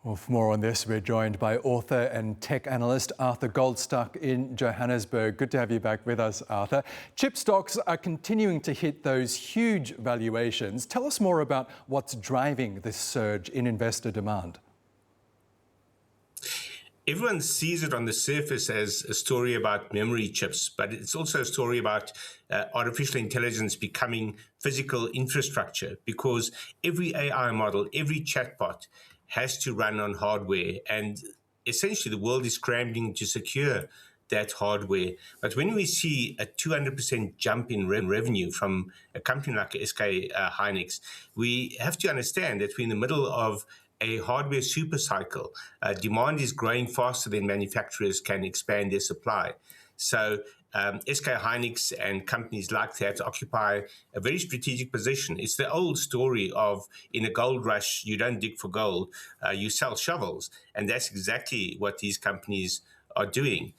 Well, for more on this, we're joined by author and tech analyst Arthur Goldstuck in Johannesburg. Good to have you back with us, Arthur. Chip stocks are continuing to hit those huge valuations. Tell us more about what's driving this surge in investor demand. Everyone sees it on the surface as a story about memory chips, but it's also a story about artificial intelligence becoming physical infrastructure, because every AI model, every chatbot has to run on hardware, and essentially the world is scrambling to secure that hardware. But when we see a 200% jump in revenue from a company like SK Hynix, we have to understand that we're in the middle of a hardware super cycle. Demand is growing faster than manufacturers can expand their supply. So SK Hynix and companies like that occupy a very strategic position. It's the old story of, in a gold rush, you don't dig for gold, you sell shovels. And that's exactly what these companies are doing,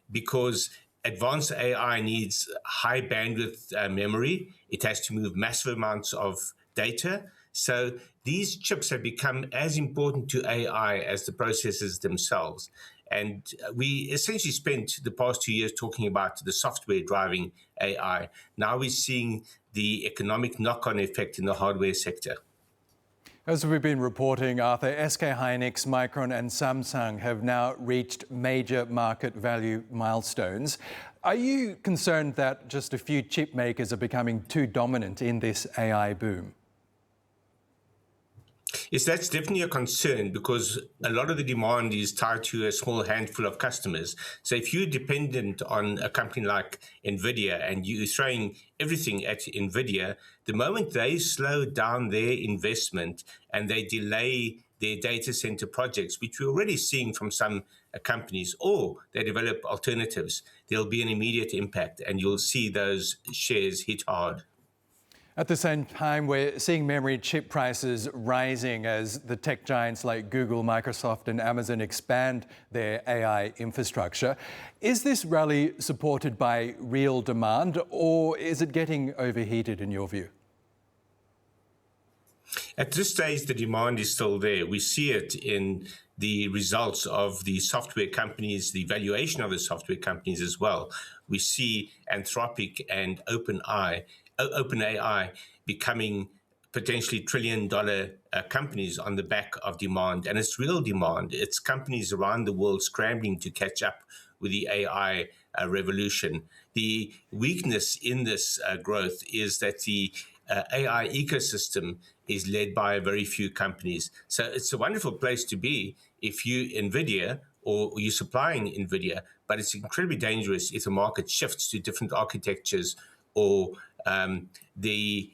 because advanced AI needs high bandwidth memory. It has to move massive amounts of data. So these chips have become as important to AI as the processors themselves. And we essentially spent the past 2 years talking about the software driving AI. Now we're seeing the economic knock-on effect in the hardware sector. As we've been reporting, Arthur, SK Hynix, Micron and Samsung have now reached major market value milestones. Are you concerned that just a few chip makers are becoming too dominant in this AI boom? Yes, that's definitely a concern, because a lot of the demand is tied to a small handful of customers. So if you're dependent on a company like NVIDIA and you're throwing everything at NVIDIA, the moment they slow down their investment and they delay their data center projects, which we're already seeing from some companies, or they develop alternatives, there'll be an immediate impact and you'll see those shares hit hard. At the same time, we're seeing memory chip prices rising as the tech giants like Google, Microsoft and Amazon expand their AI infrastructure. Is this rally supported by real demand, or is it getting overheated in your view? At this stage, the demand is still there. We see it in the results of the software companies, the valuation of the software companies as well. We see Anthropic and OpenAI becoming potentially trillion-dollar companies on the back of demand. And it's real demand. It's companies around the world scrambling to catch up with the AI revolution. The weakness in this growth is that the AI ecosystem is led by a very few companies. So it's a wonderful place to be if you're NVIDIA or you're supplying NVIDIA, but it's incredibly dangerous if the market shifts to different architectures, or the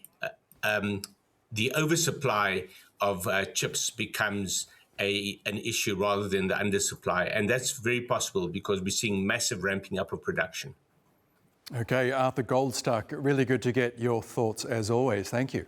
oversupply of chips becomes an issue rather than the undersupply. And that's very possible because we're seeing massive ramping up of production. Okay, Arthur Goldstuck, really good to get your thoughts as always. Thank you.